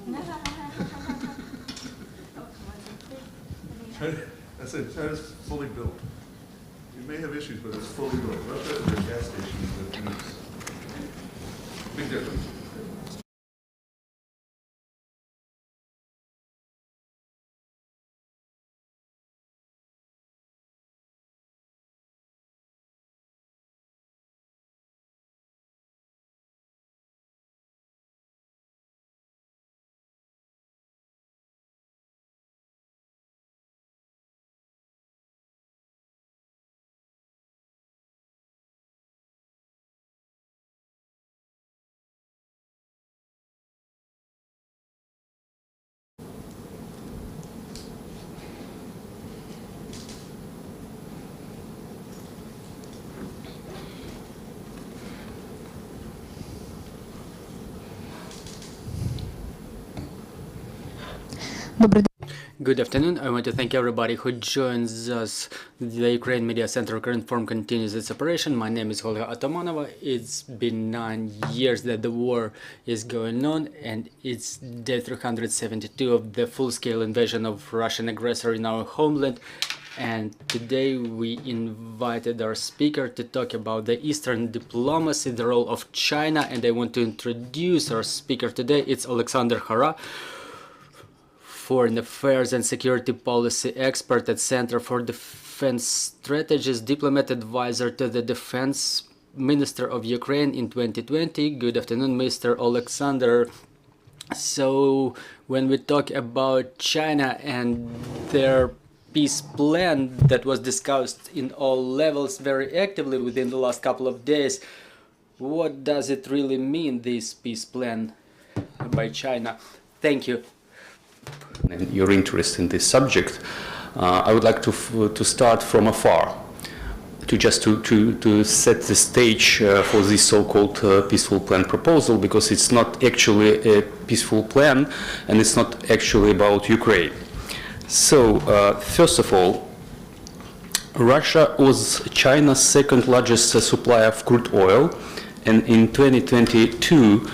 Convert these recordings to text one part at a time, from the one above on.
I said China's fully built. You may have issues, but it's fully built. Russia is a gas station that moves. Big difference. Good afternoon. I want to thank everybody who joins us. The Ukraine Media Center current form continues its operation. My name is Olga Atamanova. It's been 9 years that the war is going on, and it's day 372 of the full-scale invasion of Russian aggressor in our homeland. And today we invited our speaker to talk about the Eastern diplomacy, the role of China, and I want to introduce our speaker today. It's Olexander Khara, Foreign Affairs and Security Policy expert at Center for Defense Strategies, diplomat advisor to the Defense Minister of Ukraine in 2020. Good afternoon, Mr. Olexander. So, when we talk about China and their peace plan that was discussed in all levels very actively within the last couple of days, what does it really mean, this peace plan by China? Thank you. And your interest in this subject, I would like to start from afar, to set the stage for this so-called peaceful plan proposal, because it's not actually a peaceful plan and it's not actually about Ukraine. So, first of all, Russia was China's second largest supplier of crude oil, and in 2022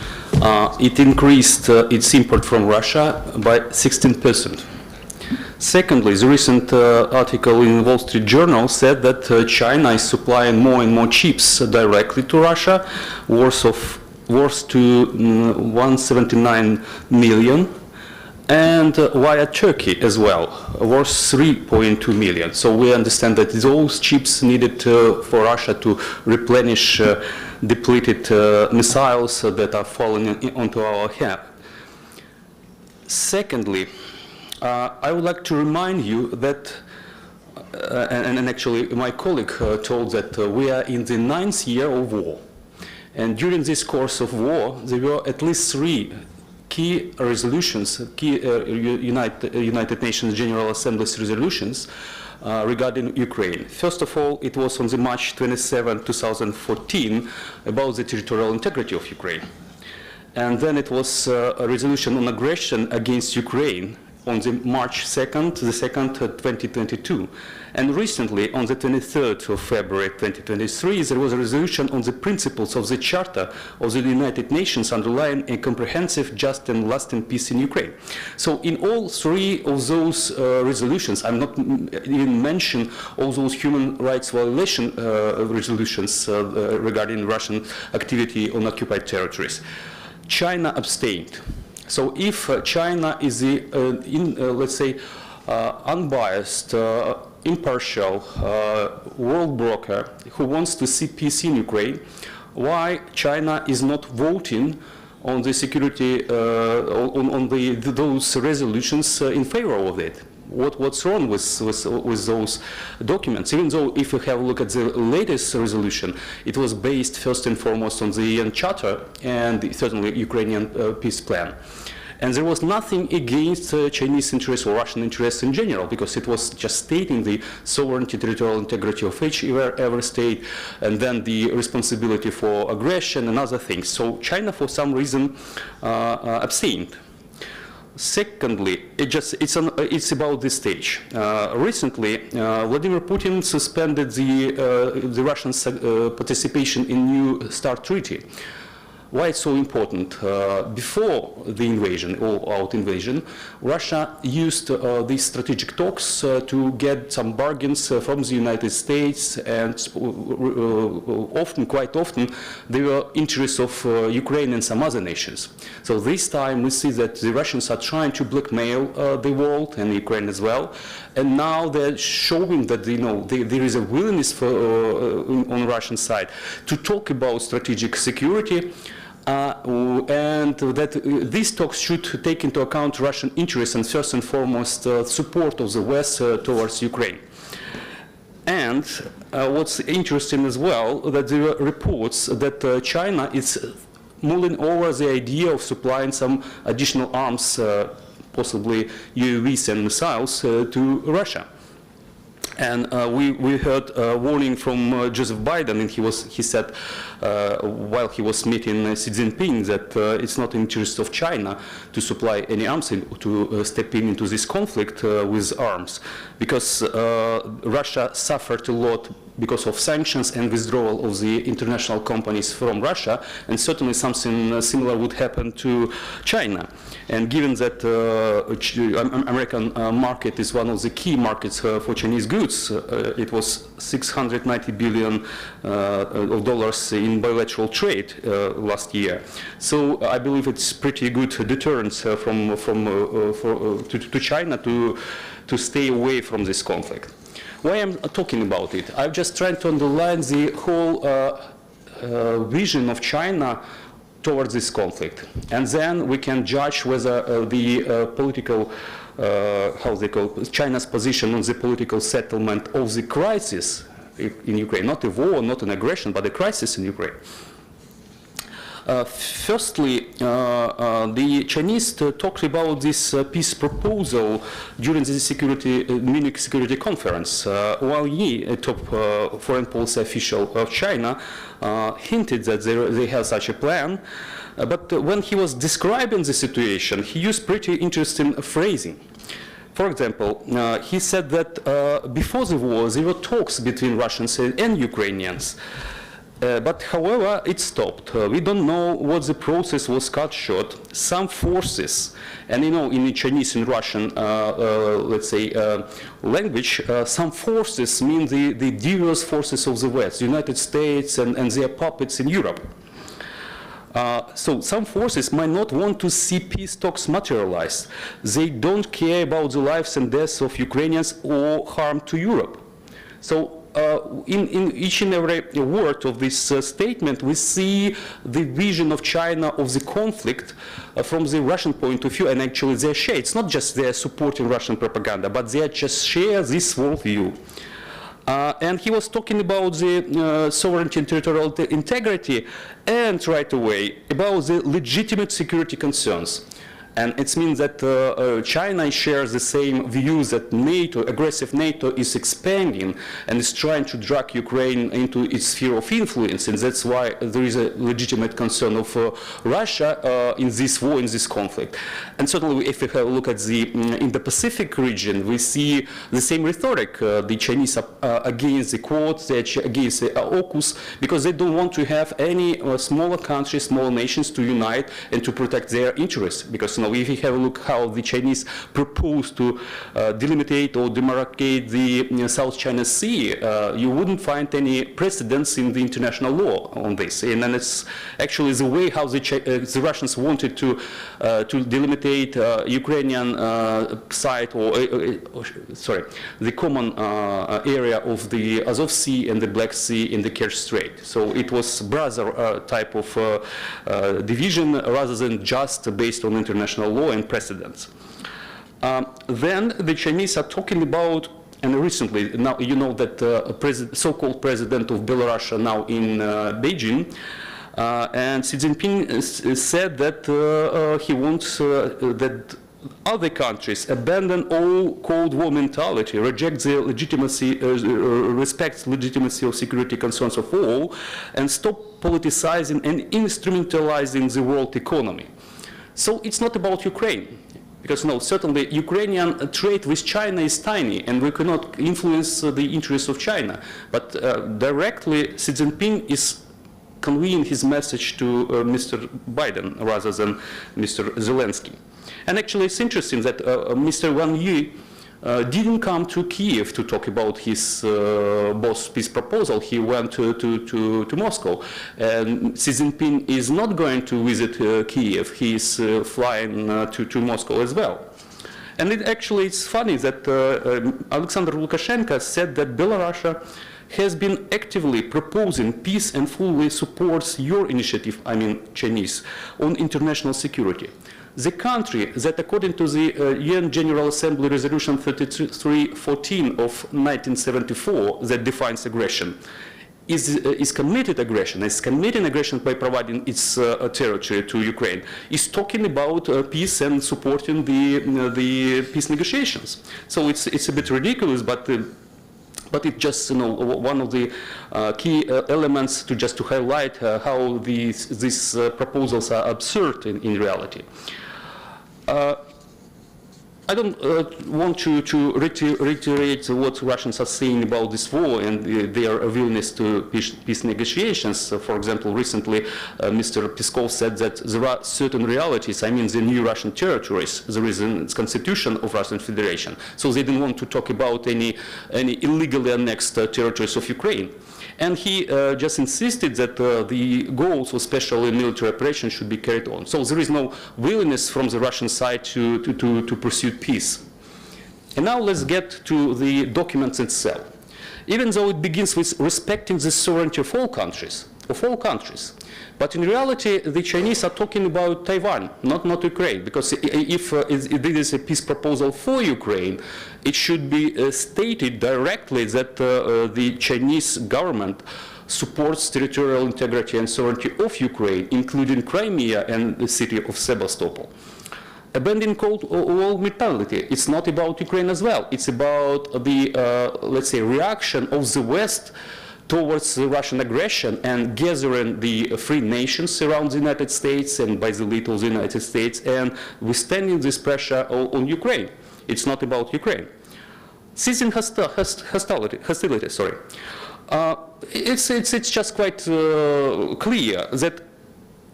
it increased its import from Russia by 16%. Secondly, the recent article in Wall Street Journal said that China is supplying more and more chips directly to Russia, worth to 179 million, and via Turkey as well, worth 3.2 million. So we understand that those chips needed for Russia to replenish depleted missiles that are falling onto our head. Secondly, I would like to remind you that, and actually my colleague told that we are in the 9th year of war. And during this course of war, there were at least 3 key resolutions, United Nations General Assembly's resolutions regarding Ukraine. First of all, it was on the March 27, 2014, about the territorial integrity of Ukraine. And then it was a resolution on aggression against Ukraine on the March 2nd, 2022. And recently, on the 23rd of February 2023, there was a resolution on the principles of the Charter of the United Nations underlying a comprehensive, just and lasting peace in Ukraine. So in all 3 of those resolutions, I'm not even mention all those human rights violation resolutions regarding Russian activity on occupied territories, China abstained. So if China is the, let's say, unbiased, impartial world broker who wants to see peace in Ukraine, why China is not voting on the security, on those resolutions in favor of it? What's wrong with those documents? Even though if you have a look at the latest resolution, it was based first and foremost on the UN Charter and certainly Ukrainian peace plan. And there was nothing against Chinese interests or Russian interests in general, because it was just stating the sovereignty, territorial integrity of every state, and then the responsibility for aggression and other things. So China, for some reason, abstained. Secondly, it's about this stage. Recently, Vladimir Putin suspended the Russian participation in New START treaty. Why it's so important? Before the invasion, all-out invasion, Russia used these strategic talks to get some bargains from the United States, and quite often, they were interests of Ukraine and some other nations. So this time we see that the Russians are trying to blackmail the world and Ukraine as well, and now they're showing that there is a willingness on the Russian side to talk about strategic security. And that these talks should take into account Russian interests and first and foremost support of the West towards Ukraine. And what's interesting as well, that there are reports that China is mulling over the idea of supplying some additional arms, possibly UAVs and missiles, to Russia. And we heard a warning from Joseph Biden, and he said while he was meeting Xi Jinping that it's not in the interest of China to supply any arms, to step into this conflict with arms, because Russia suffered a lot because of sanctions and withdrawal of the international companies from Russia, and certainly something similar would happen to China. And given that American market is one of the key markets for Chinese goods, it was $690 billion of dollars in bilateral trade last year. So I believe it's pretty good deterrence to China to stay away from this conflict. Why I'm talking about it? I'm just trying to underline the whole vision of China towards this conflict, and then we can judge whether the political, how they call it, China's position on the political settlement of the crisis in Ukraine, not a war, not an aggression, but a crisis in Ukraine. Firstly, the Chinese talked about this peace proposal during the Munich Security Conference, while Yi, a top foreign policy official of China, hinted that they have such a plan. But when he was describing the situation, he used pretty interesting phrasing. For example, he said that before the war, there were talks between Russians and Ukrainians. But however, it stopped. We don't know what the process was cut short. Some forces, and in the Chinese and Russian, let's say, language, some forces mean the diverse forces of the West, United States and their puppets in Europe. So some forces might not want to see peace talks materialize. They don't care about the lives and deaths of Ukrainians or harm to Europe. So in each and every word of this statement, we see the vision of China of the conflict from the Russian point of view, and actually they share. It's not just they're supporting Russian propaganda, but they just share this worldview. And he was talking about the sovereignty and territorial integrity, and right away about the legitimate security concerns. And it means that China shares the same views that NATO, aggressive NATO, is expanding and is trying to drag Ukraine into its sphere of influence. And that's why there is a legitimate concern of Russia in this war, in this conflict. And certainly, if we have a look at the Indo-Pacific region, we see the same rhetoric. The Chinese are against the Quad, they're against the AUKUS, because they don't want to have any smaller countries, smaller nations to unite and to protect their interests. Because if you have a look how the Chinese propose to delimitate or demarcate the South China Sea, you wouldn't find any precedents in the international law on this. And then it's actually the way how the Russians wanted to delimitate Ukrainian side, sorry, the common area of the Azov Sea and the Black Sea in the Kerch Strait. So it was brother type of division rather than just based on international law and precedents. Then the Chinese are talking about, and recently, now you know that so-called president of Belarus now in Beijing, and Xi Jinping said that he wants that other countries abandon all Cold War mentality, reject the legitimacy, respect legitimacy of security concerns of all, and stop politicizing and instrumentalizing the world economy. So it's not about Ukraine, because certainly Ukrainian trade with China is tiny, and we cannot influence the interests of China. But directly, Xi Jinping is conveying his message to Mr. Biden rather than Mr. Zelensky. And actually, it's interesting that Mr. Wang Yi didn't come to Kyiv to talk about his both peace proposal. He went to Moscow. And Xi Jinping is not going to visit Kyiv. He is flying to Moscow as well. And it's funny that Alexander Lukashenko said that Belarus has been actively proposing peace and fully supports your initiative, I mean Chinese, on international security. The country that, according to the UN General Assembly Resolution 3314 of 1974, that defines aggression, is committed aggression, is committing aggression by providing its territory to Ukraine, is talking about peace and supporting the peace negotiations. So it's a bit ridiculous, but it's just one of the key elements to highlight how these proposals are absurd in reality. I don't want to reiterate what Russians are saying about this war and their willingness to peace negotiations. For example, recently Mr. Peskov said that there are certain realities, I mean the new Russian territories, there is a constitution of Russian Federation. So they didn't want to talk about any illegally annexed territories of Ukraine. And he just insisted that the goals of special military operations should be carried on. So there is no willingness from the Russian side to pursue peace. And now let's get to the documents itself. Even though it begins with respecting the sovereignty of all countries, but in reality, the Chinese are talking about Taiwan, not Ukraine, because if it is a peace proposal for Ukraine, it should be stated directly that the Chinese government supports territorial integrity and sovereignty of Ukraine, including Crimea and the city of Sebastopol. Abandoning Cold War mentality, it's not about Ukraine as well. It's about the, let's say, reaction of the West towards the Russian aggression and gathering the free nations around the United States and by the lead of the United States and withstanding this pressure on Ukraine. It's not about Ukraine. Ceasing hostility, it's just quite clear that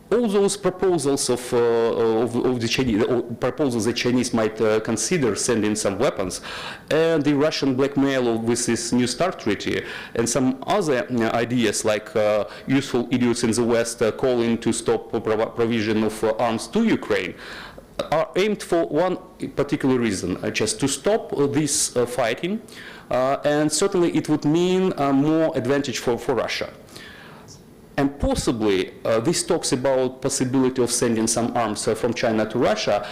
all those proposals of the Chinese, proposals the Chinese might consider sending some weapons, and the Russian blackmail with this New START treaty, and some other ideas like useful idiots in the West calling to stop provision of arms to Ukraine, are aimed for one particular reason, just to stop this fighting, and certainly it would mean more advantage for Russia. And possibly, this talks about possibility of sending some arms from China to Russia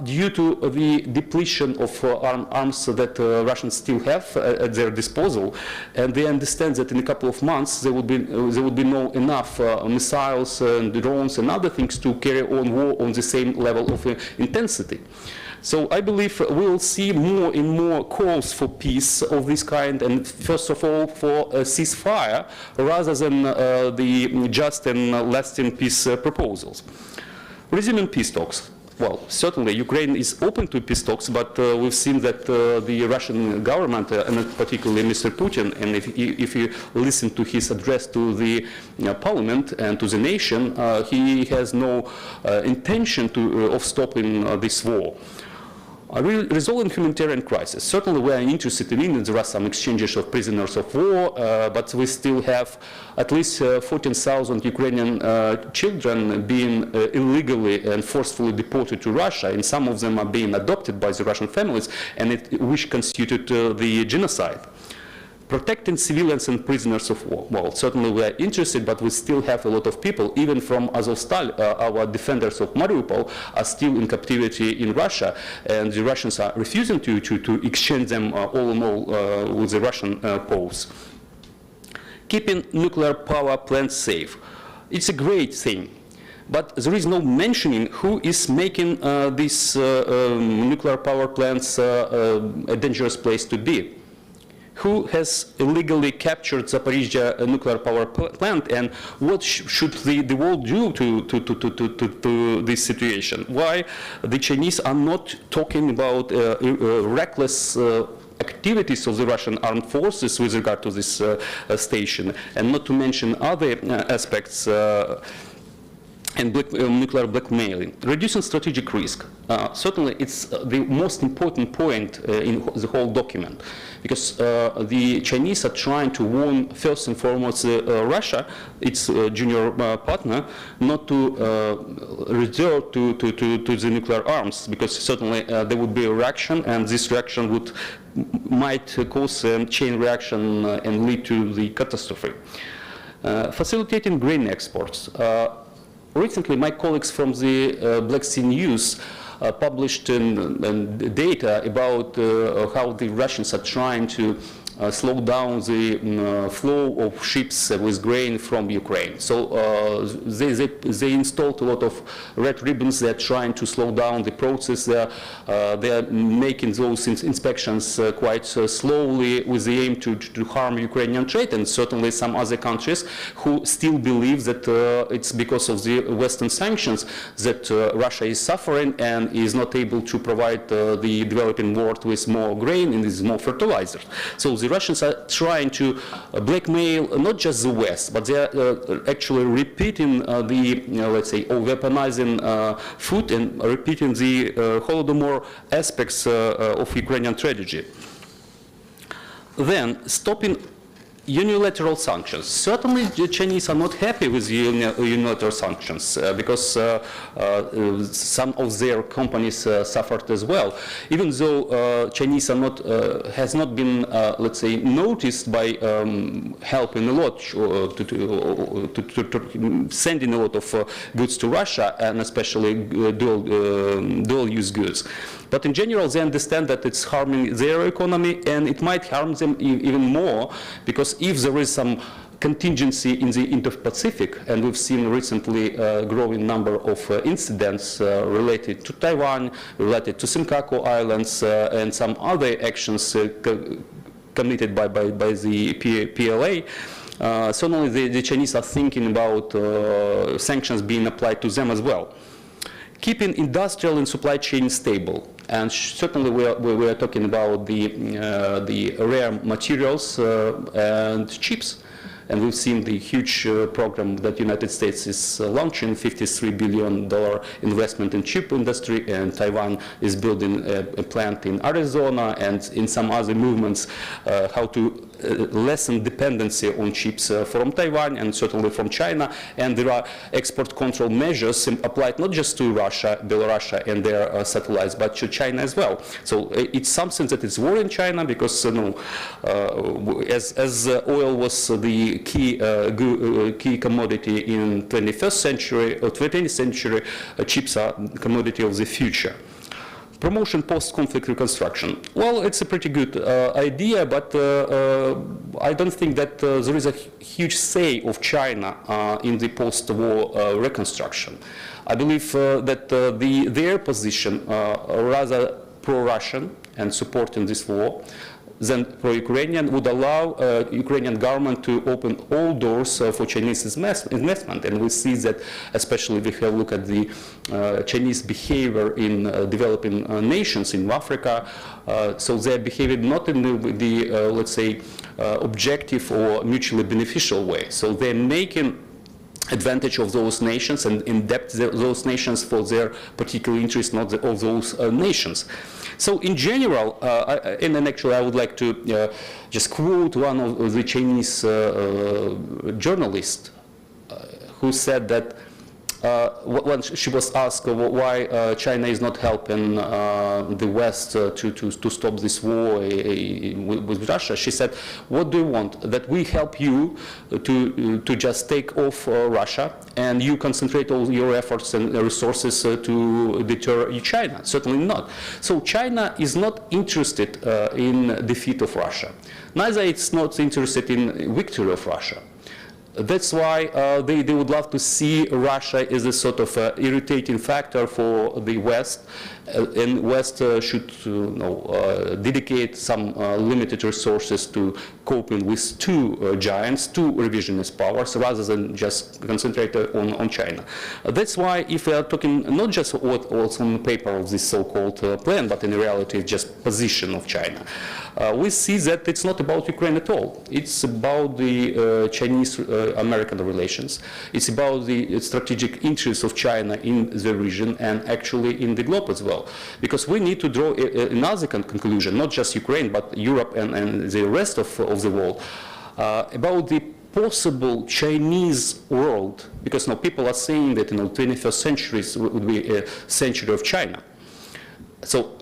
due to the depletion of arms that Russians still have at their disposal, and they understand that in a couple of months there would be no enough missiles and drones and other things to carry on war on the same level of intensity. So I believe we will see more and more calls for peace of this kind, and first of all for a ceasefire, rather than the just and lasting peace proposals. Resuming peace talks. Well, certainly Ukraine is open to peace talks, but we've seen that the Russian government, and particularly Mr. Putin, and if you listen to his address to the parliament and to the nation, he has no intention of stopping this war. Resolving humanitarian crisis. Certainly we are interested in it. There are some exchanges of prisoners of war, but we still have at least 14,000 Ukrainian children being illegally and forcefully deported to Russia, and some of them are being adopted by the Russian families, and which constituted the genocide. Protecting civilians and prisoners of war. Well, certainly we are interested, but we still have a lot of people, even from Azovstal, our defenders of Mariupol, are still in captivity in Russia, and the Russians are refusing to exchange them all in all with the Russian Poles. Keeping nuclear power plants safe. It's a great thing. But there is no mentioning who is making these nuclear power plants a dangerous place to be. Who has illegally captured Zaporizhzhia nuclear power plant, and what should the world do to this situation? Why the Chinese are not talking about reckless activities of the Russian armed forces with regard to this station, and not to mention other aspects and nuclear blackmailing. Reducing strategic risk. Certainly, it's the most important point in the whole document, because the Chinese are trying to warn, first and foremost, Russia, its junior partner, not to resort to the nuclear arms, because certainly there would be a reaction, and this reaction might cause a chain reaction and lead to the catastrophe. Facilitating grain exports. Recently, my colleagues from the Black Sea News published data about how the Russians are trying to slow down the flow of ships with grain from Ukraine. So they installed a lot of red ribbons. They're trying to slow down the process. They're making those inspections quite slowly with the aim to harm Ukrainian trade, and certainly some other countries who still believe that it's because of the Western sanctions that Russia is suffering and is not able to provide the developing world with more grain and with more fertilizers. So the Russians are trying to blackmail not just the West, but they are actually repeating let's say, weaponizing food and repeating the Holodomor aspects of Ukrainian tragedy. Then, stopping unilateral sanctions. Certainly, the Chinese are not happy with the unilateral sanctions because some of their companies suffered as well. Even though Chinese are not has not been, let's say, noticed by helping a lot to sending a lot of goods to Russia, and especially dual-use goods. But in general, they understand that it's harming their economy, and it might harm them even more, because if there is some contingency in the Indo-Pacific, and we've seen recently a growing number of incidents related to Taiwan, related to Senkaku Islands, and some other actions committed by the PLA, certainly the Chinese are thinking about sanctions being applied to them as well. Keeping industrial and supply chain stable. And certainly we are talking about the rare materials and chips. And we've seen the huge program that the United States is launching, $53 billion investment in chip industry, and Taiwan is building a plant in Arizona, and in some other movements, how to lessen dependency on chips from Taiwan and certainly from China. And there are export control measures applied not just to Russia, Belarus and their satellites, but to China as well. So it's something that is worrying China, because as oil was the key commodity in 21st century or 20th century, chips are commodity of the future. Promotion post-conflict reconstruction. Well, it's a pretty good idea, but I don't think that there is a huge say of China in the post-war reconstruction. I believe that their position, rather pro-Russian and supporting this war, than pro-Ukrainian, would allow Ukrainian government to open all doors for Chinese investment. And we see that, especially if we have a look at the Chinese behavior in developing nations in Africa. So they're behaving not in the let's say, objective or mutually beneficial way. So they're making advantage of those nations and indebt those nations for their particular interests, not of those nations. So in general, and then actually I would like to just quote one of the Chinese journalists who said that when she was asked why China is not helping the West to stop this war with Russia, she said, "What do you want? That we help you to just take off Russia, and you concentrate all your efforts and resources to deter China? Certainly not." So China is not interested in defeat of Russia. Neither it's not interested in victory of Russia. That's why they would love to see Russia as a sort of irritating factor for the West, and West should dedicate some limited resources to coping with two giants, two revisionist powers, rather than just concentrate on China. That's why if we are talking not just what's on paper of this so-called plan, but in reality just position of China. we see that it's not about Ukraine at all. It's about the Chinese-American relations. It's about the strategic interests of China in the region and actually in the globe as well. Because we need to draw another conclusion, not just Ukraine, but Europe and the rest of the world, about the possible Chinese world, because now people are saying that 21st century would be a century of China. So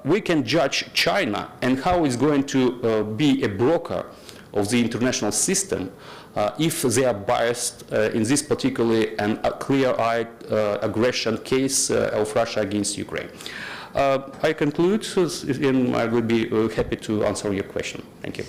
we can judge China and how it's going to be a broker of the international system if they are biased in this particularly and a clear-eyed aggression case of Russia against Ukraine. I conclude and I will be happy to answer your question. Thank you.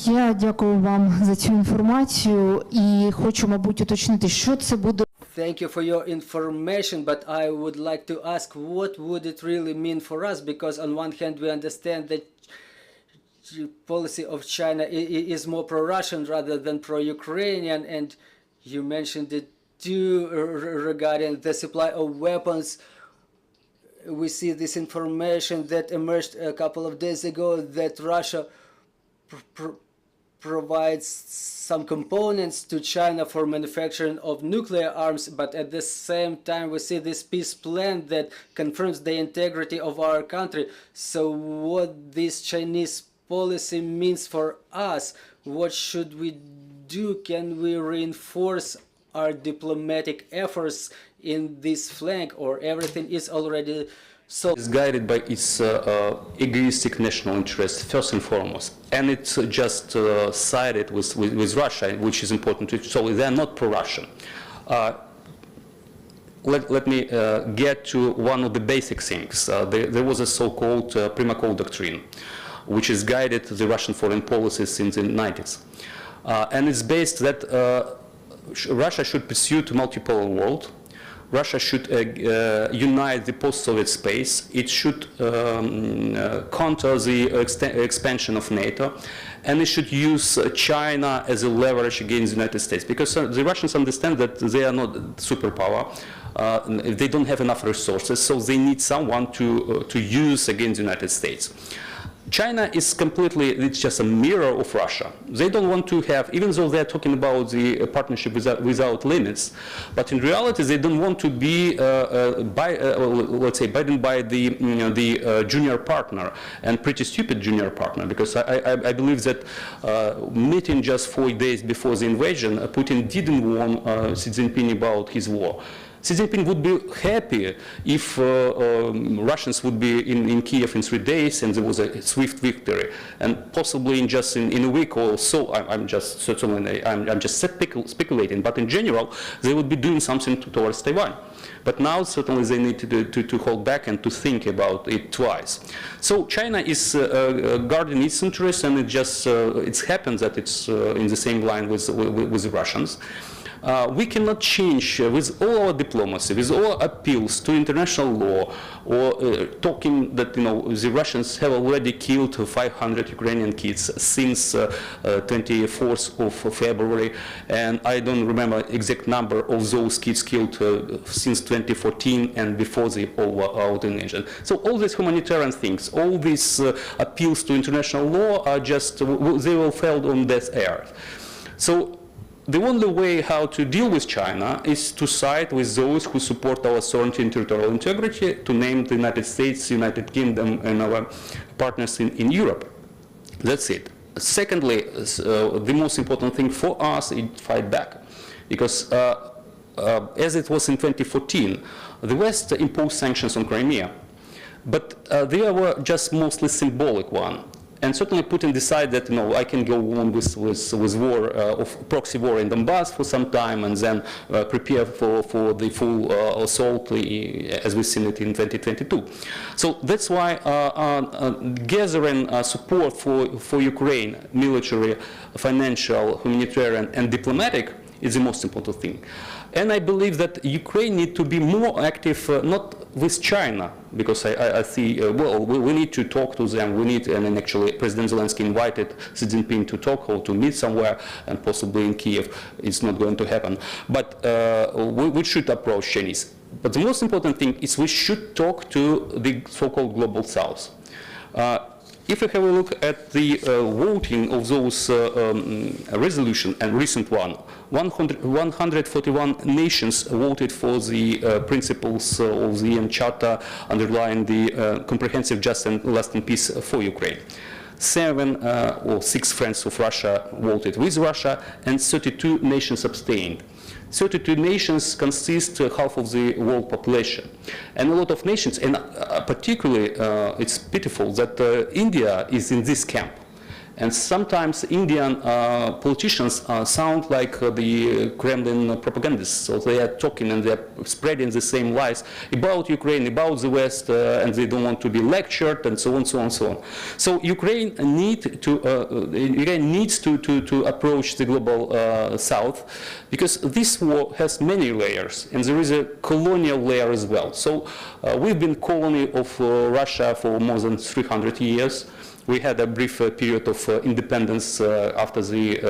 Я дякую вам за цю інформацію і хочу, мабуть, уточнити, що це буде. Thank you for your information, but I would like to ask what would it really mean for us, because on one hand we understand that the policy of China is more pro-Russian rather than pro-Ukrainian, and you mentioned it too regarding the supply of weapons. We see this information that emerged a couple of days ago that Russia provides some components to China for manufacturing of nuclear arms, but at the same time we see this peace plan that confirms the integrity of our country. So what this Chinese policy means for us, what should we do? Can we reinforce our diplomatic efforts in this flank, or everything is already so? It's guided by its egoistic national interests, first and foremost. And it's just sided with Russia, which is important. So they're not pro-Russian. Let me get to one of the basic things. There was a so-called Primakov doctrine, which has guided the Russian foreign policy since the 90s. And it's based that Russia should pursue a multipolar world. Russia should unite the post-Soviet space. It should counter the expansion of NATO, and it should use China as a leverage against the United States. Because the Russians understand that they are not superpower. They don't have enough resources, so they need someone to use against the United States. China is completely, it's just a mirror of Russia. They don't want to have, even though they're talking about the partnership without limits, but in reality they don't want to be, let's say, burdened by the junior partner, and pretty stupid junior partner, because I believe that meeting just 4 days before the invasion, Putin didn't warn Xi Jinping about his war. Xi Jinping would be happy if Russians would be in Kyiv in 3 days and there was a swift victory, and possibly in a week or so. I'm just speculating, but in general they would be doing something towards Taiwan. But now certainly they need to hold back and to think about it twice. So China is guarding its interests, and it happens that it's in the same line with the Russians. We cannot change with all our diplomacy, with all our appeals to international law, or talking that the Russians have already killed 500 Ukrainian kids since 24th of February, and I don't remember exact number of those kids killed since 2014 and before the all-out invasion. So all these humanitarian things, all these appeals to international law are just, they will fall on deaf ears. So the only way how to deal with China is to side with those who support our sovereignty and territorial integrity, to name the United States, United Kingdom, and our partners in Europe. That's it. Secondly, the most important thing for us is fight back, because as it was in 2014, the West imposed sanctions on Crimea, but they were just mostly symbolic one. And certainly Putin decided that I can go on with war, of proxy war in Donbass for some time, and then prepare for the full assault as we've seen it in 2022. So that's why gathering support for Ukraine, military, financial, humanitarian, and diplomatic, is the most important thing. And I believe that Ukraine needs to be more active, not with China, because I see, we need to talk to them. We need, and actually President Zelensky invited Xi Jinping to talk or to meet somewhere, and possibly in Kyiv. It's not going to happen. But we should approach Chinese. But the most important thing is we should talk to the so-called global South. if we have a look at the voting of those resolution and recent one, 141 nations voted for the principles of the UN Charter underlying the comprehensive, just and lasting peace for Ukraine. 7 or 6 friends of Russia voted with Russia, and 32 nations abstained. 32 nations consist half of the world population. And a lot of nations, and particularly it's pitiful that India is in this camp. And sometimes Indian politicians sound like the Kremlin propagandists. So they are talking and they are spreading the same lies about Ukraine, about the West, and they don't want to be lectured, and so on, so on, so on. So Ukraine needs to approach the global South, because this war has many layers, and there is a colonial layer as well. So we've been colony of Russia for more than 300 years. We had a brief period of independence after the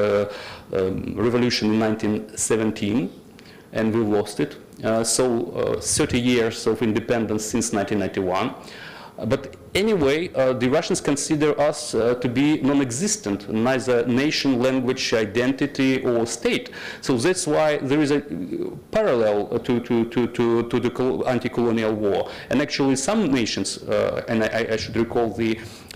revolution in 1917, and we lost it. So 30 years of independence since 1991. But anyway, the Russians consider us to be non-existent, neither nation, language, identity, or state. So that's why there is a parallel to the anti-colonial war. And actually some nations, and I should recall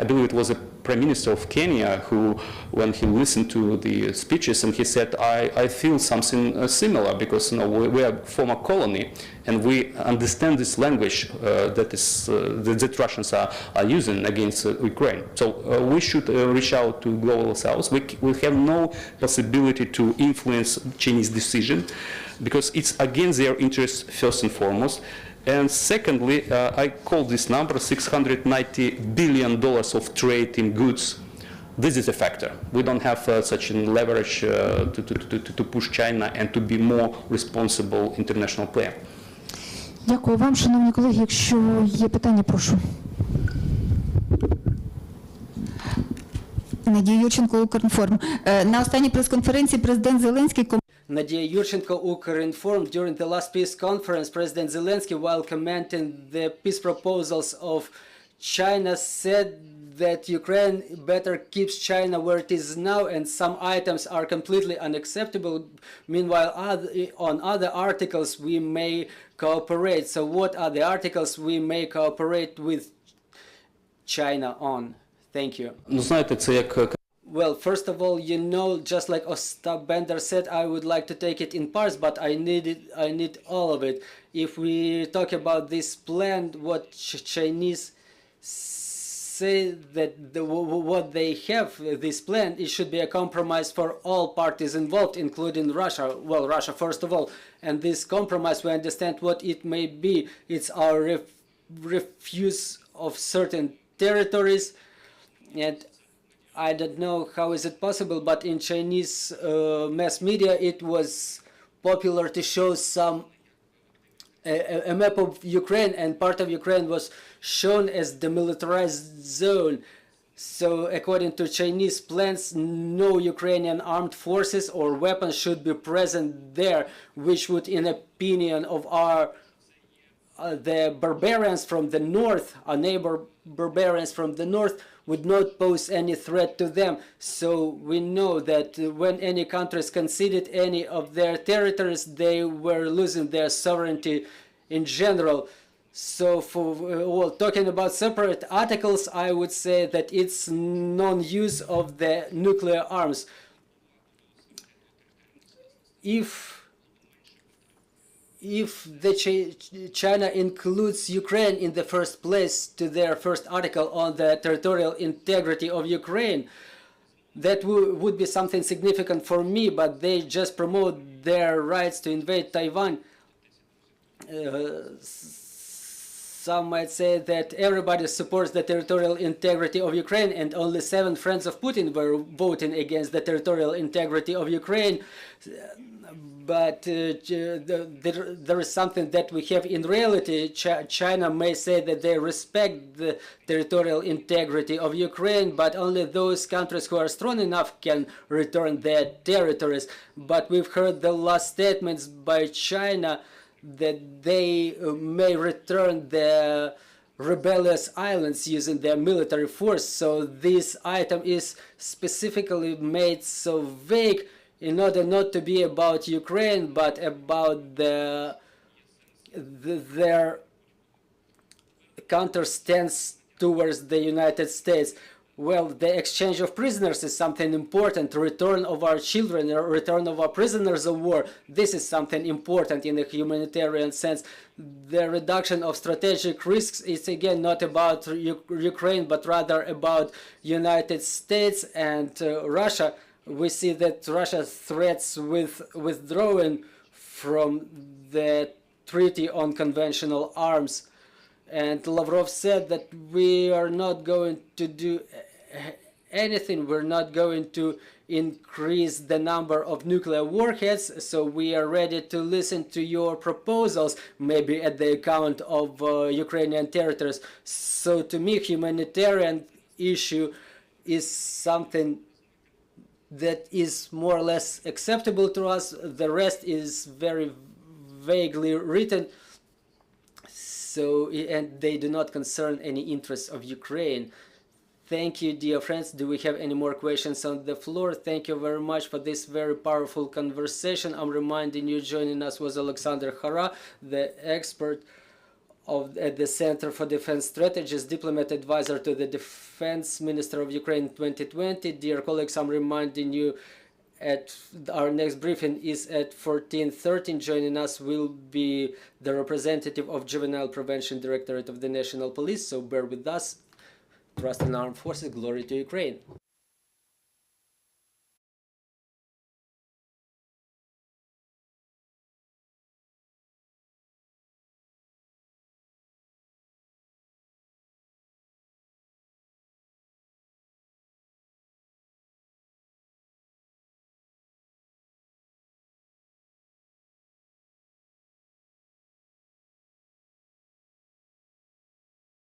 I believe it was a Prime Minister of Kenya who, when he listened to the speeches, and he said, I feel something similar, because we are former colony, and we understand this language that Russians are using against Ukraine. So we should reach out to global South. We have no possibility to influence Chinese decision, because it's against their interests first and foremost. And secondly, I call this number $690 billion of trade in goods. This is a factor. We don't have such a leverage to push China and to be more responsible international player. Дякую вам, шановні колеги. Якщо є питання, прошу. Надія Юрченко, Укрінформ. На останній прес-конференції президент Зеленський Nadia Yurchenko, Ukrinform. During the last peace conference, President Zelensky, while commenting the peace proposals of China, said that Ukraine better keeps China where it is now, and some items are completely unacceptable. Meanwhile, on other articles we may cooperate. So what are the articles we may cooperate with China on? Thank you. Well, first of all, just like Ostap Bender said, I would like to take it in parts, but I need all of it. If we talk about this plan, what Chinese say that what they have, this plan, it should be a compromise for all parties involved, including Russia. Well, Russia first of all. And this compromise, we understand what it may be. It's our refuse of certain territories, and I don't know how is it possible, but in Chinese mass media it was popular to show a map of Ukraine, and part of Ukraine was shown as demilitarized zone. So according to Chinese plans, no Ukrainian armed forces or weapons should be present there, which would, in opinion of the barbarians from the north, our neighbor barbarians from the north, would not pose any threat to them. So we know that when any countries conceded any of their territories, they were losing their sovereignty in general. So for talking about separate articles, I would say that it's non-use of the nuclear arms. If China includes Ukraine in the first place to their first article on the territorial integrity of Ukraine, that would be something significant for me, but they just promote their rights to invade Taiwan. Some might say that everybody supports the territorial integrity of Ukraine, and only 7 friends of Putin were voting against the territorial integrity of Ukraine. But there is something that we have in reality. China may say that they respect the territorial integrity of Ukraine, but only those countries who are strong enough can return their territories. But we've heard the last statements by China that they may return the rebellious islands using their military force. So this item is specifically made so vague in order not to be about Ukraine, but about their counter stance towards the United States. Well, the exchange of prisoners is something important. Return of our children, return of our prisoners of war. This is something important in the humanitarian sense. The reduction of strategic risks is again not about Ukraine, but rather about United States and Russia. We see that Russia threats with withdrawing from the Treaty on Conventional Arms. And Lavrov said that we are not going to do anything. We're not going to increase the number of nuclear warheads, so we are ready to listen to your proposals, maybe at the account of Ukrainian territories. So to me, humanitarian issue is something that is more or less acceptable to us. The rest is very vaguely written. So, and they do not concern any interests of Ukraine. Thank you, dear friends. Do we have any more questions on the floor? Thank you very much for this very powerful conversation. I'm reminding you, joining us was Olexander Khara, the expert at the Center for Defense Strategies, diplomat advisor to the Defense Minister of Ukraine 2020. Dear colleagues, I'm reminding you at our next briefing is at 14:13. Joining us will be the representative of Juvenile Prevention Directorate of the National Police. So bear with us. Trust in armed forces. Glory to Ukraine.